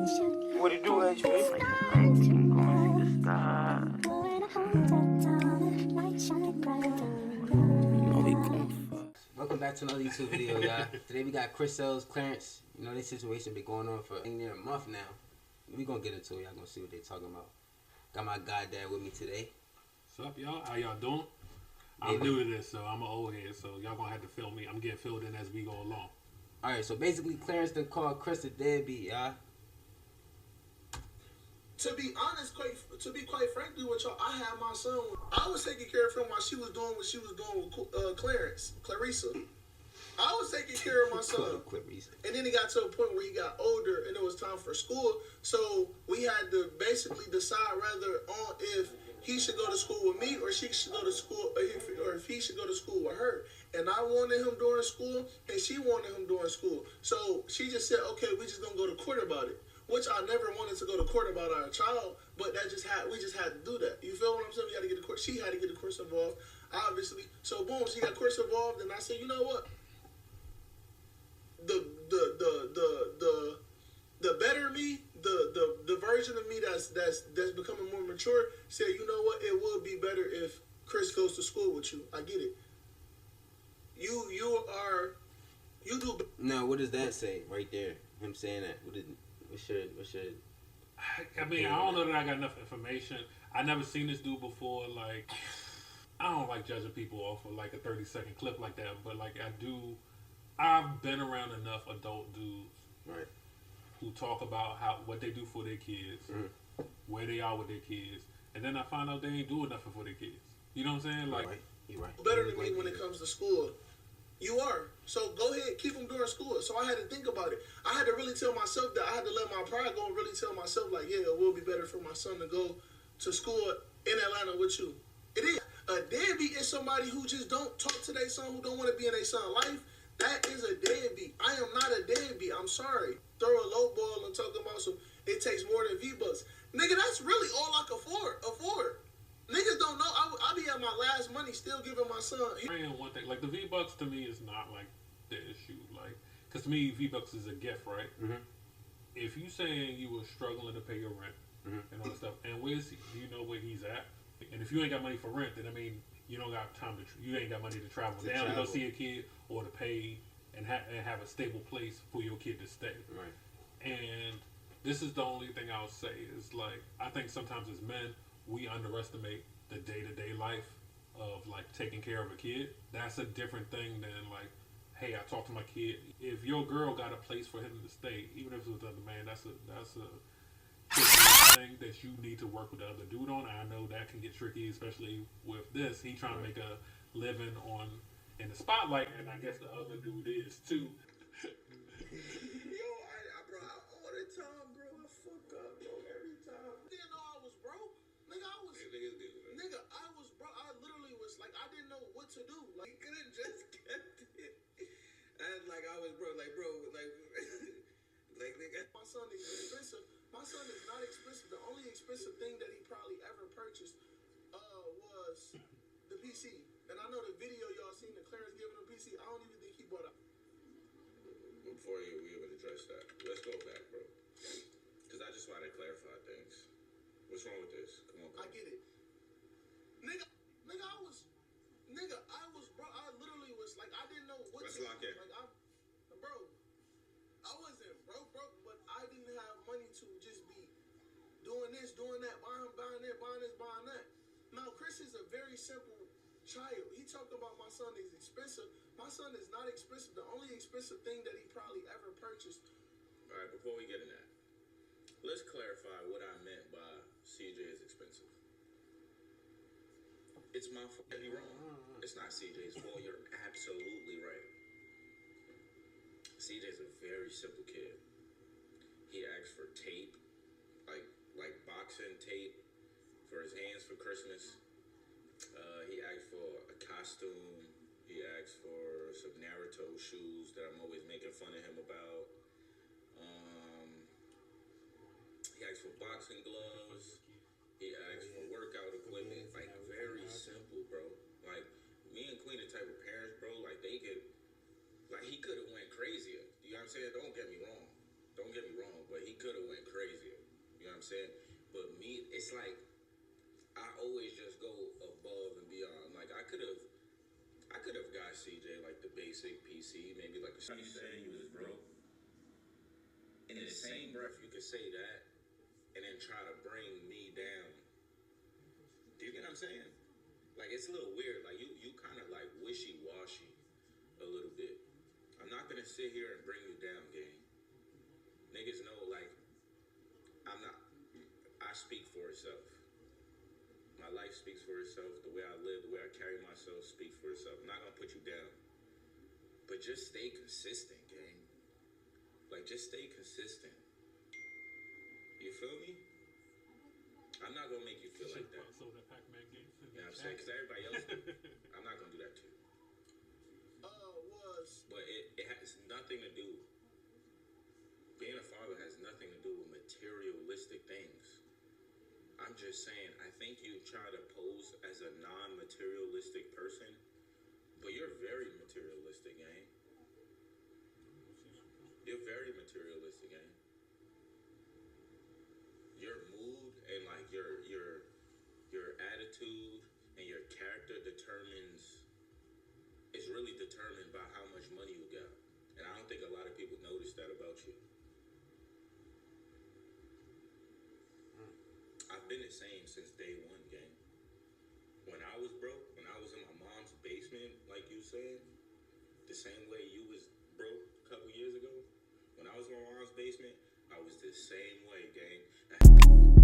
What it do, HP? Welcome back to another YouTube video, y'all. Today we got Chris Sells, Clarence. You know, this situation been going on for near a month now. We gonna get into it. Y'all gonna see what they talking about. Got my goddad with me today. What's up, y'all? How y'all doing? I'm new to this, so I'm an old head, so y'all gonna have to fill me. I'm getting filled in as we go along. Alright, so basically Clarence done called Chris a deadbeat, y'all. To be honest, quite frankly with y'all, I had my son. I was taking care of him while she was doing what she was doing with Clarissa. I was taking care of my son. And then he got to a point where he got older and it was time for school. So we had to basically decide whether on if he should go to school with me or she should go to school, or if he should go to school with her. And I wanted him during school and she wanted him during school. So she just said, okay, we just gonna go to court about it. Which I never wanted to go to court about our child, but we just had to do that. You feel what I'm saying? We had to get the court. She had to get the courts involved, obviously. So boom, she got courts involved, and I said, you know what? The better me, the version of me that's becoming more mature, said, you know what? It would be better if Chris goes to school with you. I get it. You do. Now, what does that say right there? Him saying that. What should I mean, I don't know that I got enough information. I never seen this dude before. Like, I don't like judging people off of like a 30-second clip like that, but like I've been around enough adult dudes, right, who talk about what they do for their kids, where they are with their kids, and then I find out they ain't doing nothing for their kids. You know what I'm saying? Like, you're right. Better than me when it comes to school. You are. So go ahead, keep them during school. So I had to think about it. I had to really tell myself that. I had to let my pride go and really tell myself, like, yeah, it will be better for my son to go to school in Atlanta with you. It is. A deadbeat is somebody who just don't talk to their son, who don't want to be in their son's life. That is a deadbeat. I am not a deadbeat. I'm sorry. Throw a low ball and talk about some, it takes more than V-Bucks. Nigga, that's really all I can afford. Niggas don't know. I be at my last money still giving my son. One thing, like the V-Bucks to me is not like the issue. Like, because to me, V-Bucks is a gift, right? Mm-hmm. If you saying you were struggling to pay your rent and all that stuff, and where's he? Do you know where he's at? And if you ain't got money for rent, then I mean, you don't got time you ain't got money to travel down to go see a kid or to pay and have a stable place for your kid to stay. Right. And this is the only thing I'll say is like, I think sometimes as men, we underestimate the day-to-day life of like taking care of a kid. That's a different thing than like, hey, I talked to my kid. If your girl got a place for him to stay, even if it's with another man, that's a thing that you need to work with the other dude on. I know that can get tricky, especially with this. He trying to make a living in the spotlight, and I guess the other dude is too. Bro, all the time, bro, I fuck up, bro, every time. Didn't know I was broke. Nigga, I was broke. I literally was like, I didn't know what to do. Like, you could have just kept it. And like, I was broke, like, bro, like, like, nigga. My son is expensive. My son is not expensive. The only expensive thing that he probably ever purchased was the PC. And I know the video y'all seen, the Clarence giving him a PC. I don't even think he bought a. Before we even address that, let's go back, bro. Because I just want to clarify things. What's wrong with this? Come on, bro. I get it. Nigga, I was, bro, I literally was like, I didn't know what Let's to lock do. in. Like, bro, I wasn't broke, but I didn't have money to just be doing this, doing that, buying that, buying this, buying that. Now, Chris is a very simple child. He talked about my son is expensive. My son is not expensive. The only expensive thing that he probably ever purchased. All right, before we get in that, let's clarify what I meant by CJ is expensive. It's my fault. Get me wrong. It's not CJ's fault. You're absolutely right. CJ's a very simple kid. He asked for tape, like boxing tape for his hands for Christmas. He asked for a costume. He asked for some Naruto shoes that I'm always making fun of him about. He asked for boxing gloves. He asked for workout equipment. Like, very simple, bro. Like, me and Queen the type of parents, bro, like, they could, like, he could have went crazier. You know what I'm saying? Don't get me wrong, but he could have went crazy. I'm saying? But me, it's like I always just go above and beyond. Like I could have got CJ like the basic PC, maybe like a. You saying you was broke. In the same breath, you could say that, and then try to bring me down. Do you get what I'm saying? Like it's a little weird. Like you kind of like wishy-washy a little bit. I'm not gonna sit here and bring you down, gang. Niggas know like I'm not. I speak for itself. My life speaks for itself. The way I live, the way I carry myself speaks for itself. I'm not gonna put you down, but just stay consistent, gang. Like just stay consistent. You feel me? I'm not gonna make you feel like that. So the Pac-Man game. You know what I'm saying? Because everybody else do. I'm not gonna do that to you. But it has nothing to do. Being a father has nothing to do with materialistic things. I'm just saying, I think you try to pose as a non-materialistic person, but you're very materialistic, gang. You're very materialistic, gang. Your mood and like your attitude and your character is really determined by how much money you got. And I don't think a lot of people notice that about you. I've been the same since day one, gang. When I was broke, when I was in my mom's basement, like you said, the same way you was broke a couple years ago, when I was in my mom's basement, I was the same way, gang.